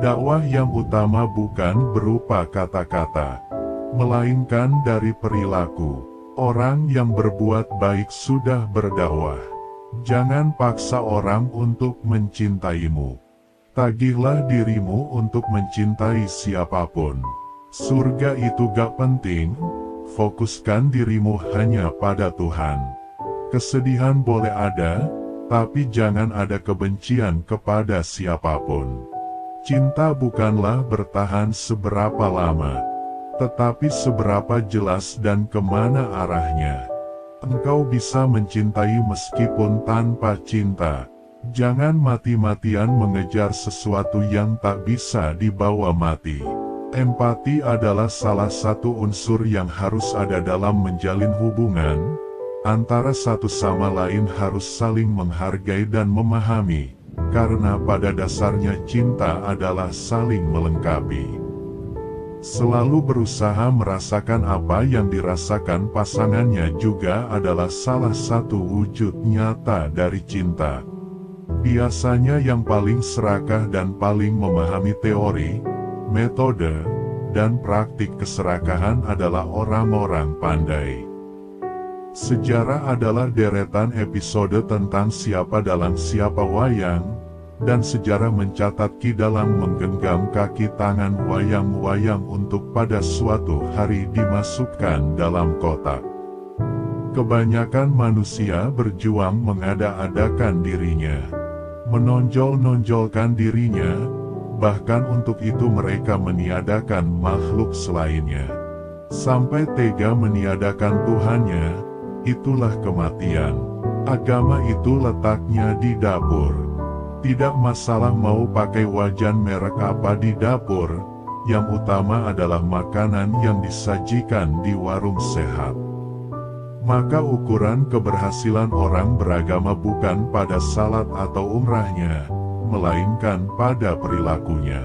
Dakwah yang utama bukan berupa kata-kata, melainkan dari perilaku. Orang yang berbuat baik sudah berdakwah. Jangan paksa orang untuk mencintaimu. Tagihlah dirimu untuk mencintai siapapun. Surga itu gak penting, fokuskan dirimu hanya pada Tuhan. Kesedihan boleh ada, tapi jangan ada kebencian kepada siapapun. Cinta bukanlah bertahan seberapa lama, tetapi seberapa jelas dan kemana arahnya. Engkau bisa mencintai meskipun tanpa cinta. Jangan mati-matian mengejar sesuatu yang tak bisa dibawa mati. Empati adalah salah satu unsur yang harus ada dalam menjalin hubungan. Antara satu sama lain harus saling menghargai dan memahami, karena pada dasarnya cinta adalah saling melengkapi. Selalu berusaha merasakan apa yang dirasakan pasangannya juga adalah salah satu wujud nyata dari cinta. Biasanya yang paling serakah dan paling memahami teori, metode, dan praktik keserakahan adalah orang-orang pandai. Sejarah adalah deretan episode tentang siapa dalam siapa wayang, dan sejarah mencatat ki dalam menggenggam kaki tangan wayang-wayang untuk pada suatu hari dimasukkan dalam kotak. Kebanyakan manusia berjuang mengada-adakan dirinya, menonjol-nonjolkan dirinya, bahkan untuk itu mereka meniadakan makhluk selainnya. Sampai tega meniadakan Tuhannya, itulah kematian. Agama itu letaknya di dapur. Tidak masalah mau pakai wajan merek apa di dapur, yang utama adalah makanan yang disajikan di warung sehat. Maka ukuran keberhasilan orang beragama bukan pada salat atau umrahnya, melainkan pada perilakunya.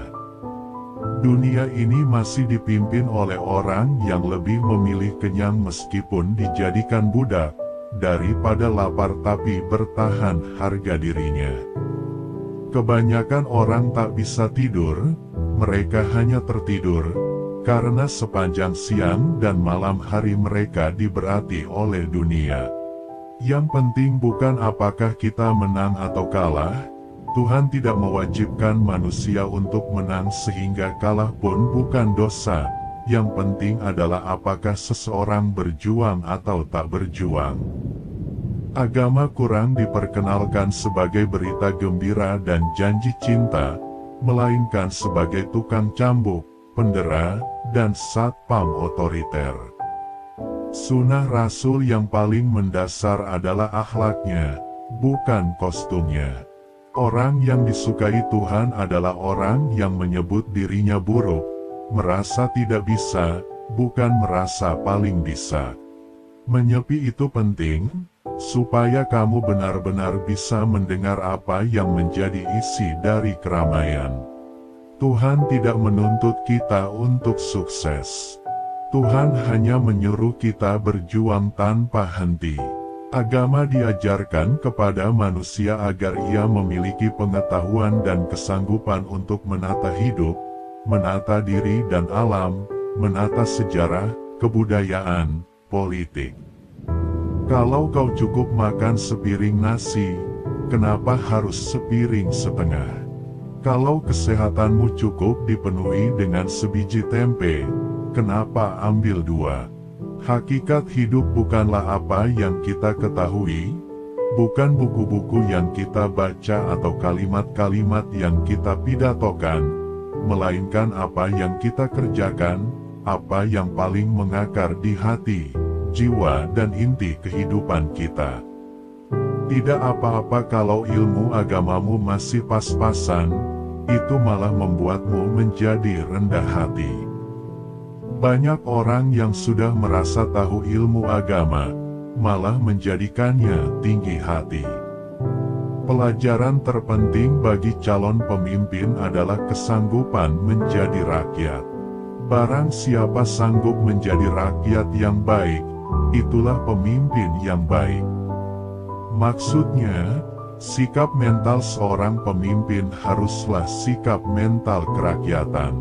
Dunia ini masih dipimpin oleh orang yang lebih memilih kenyang meskipun dijadikan budak, daripada lapar tapi bertahan harga dirinya. Kebanyakan orang tak bisa tidur, mereka hanya tertidur, karena sepanjang siang dan malam hari mereka diberati oleh dunia. Yang penting bukan apakah kita menang atau kalah, Tuhan tidak mewajibkan manusia untuk menang sehingga kalah pun bukan dosa, yang penting adalah apakah seseorang berjuang atau tak berjuang. Agama kurang diperkenalkan sebagai berita gembira dan janji cinta, melainkan sebagai tukang cambuk, pendera, dan satpam otoriter. Sunnah Rasul yang paling mendasar adalah akhlaknya, bukan kostumnya. Orang yang disukai Tuhan adalah orang yang menyebut dirinya buruk, merasa tidak bisa, bukan merasa paling bisa. Menyepi itu penting, supaya kamu benar-benar bisa mendengar apa yang menjadi isi dari keramaian. Tuhan tidak menuntut kita untuk sukses. Tuhan hanya menyuruh kita berjuang tanpa henti. Agama diajarkan kepada manusia agar ia memiliki pengetahuan dan kesanggupan untuk menata hidup, menata diri dan alam, menata sejarah, kebudayaan, politik. Kalau kau cukup makan sepiring nasi, kenapa harus sepiring setengah? Kalau kesehatanmu cukup dipenuhi dengan sebiji tempe, kenapa ambil dua? Hakikat hidup bukanlah apa yang kita ketahui, bukan buku-buku yang kita baca atau kalimat-kalimat yang kita pidatokan, melainkan apa yang kita kerjakan, apa yang paling mengakar di hati, jiwa dan inti kehidupan kita. Tidak apa-apa kalau ilmu agamamu masih pas-pasan, itu malah membuatmu menjadi rendah hati. Banyak orang yang sudah merasa tahu ilmu agama, malah menjadikannya tinggi hati. Pelajaran terpenting bagi calon pemimpin adalah kesanggupan menjadi rakyat. Barang siapa sanggup menjadi rakyat yang baik, itulah pemimpin yang baik. Maksudnya, Sikap mental seorang pemimpin haruslah sikap mental kerakyatan.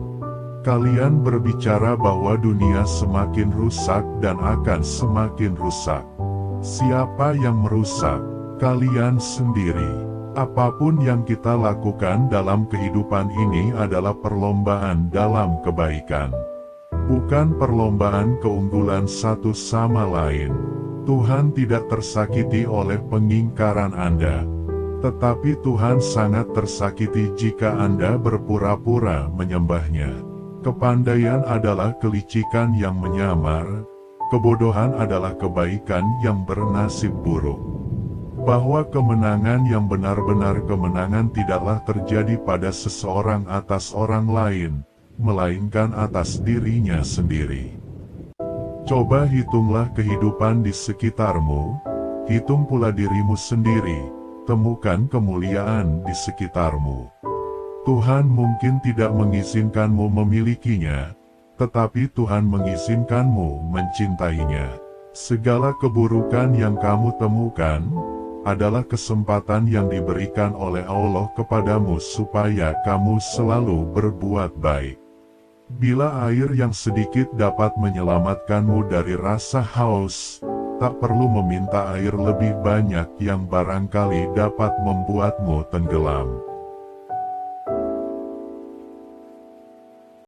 Kalian berbicara bahwa dunia semakin rusak dan akan semakin rusak. Siapa yang merusak? Kalian sendiri. Apapun yang kita lakukan dalam kehidupan ini adalah perlombaan dalam kebaikan. Bukan perlombaan keunggulan satu sama lain. Tuhan tidak tersakiti oleh pengingkaran Anda. Tetapi Tuhan sangat tersakiti jika Anda berpura-pura menyembahnya. Kepandaian adalah kelicikan yang menyamar, kebodohan adalah kebaikan yang bernasib buruk. Bahwa kemenangan yang benar-benar kemenangan tidaklah terjadi pada seseorang atas orang lain, melainkan atas dirinya sendiri. Coba hitunglah kehidupan di sekitarmu, hitung pula dirimu sendiri, temukan kemuliaan di sekitarmu. Tuhan mungkin tidak mengizinkanmu memilikinya, tetapi Tuhan mengizinkanmu mencintainya. Segala keburukan yang kamu temukan adalah kesempatan yang diberikan oleh Allah kepadamu supaya kamu selalu berbuat baik. Bila air yang sedikit dapat menyelamatkanmu dari rasa haus, tak perlu meminta air lebih banyak yang barangkali dapat membuatmu tenggelam.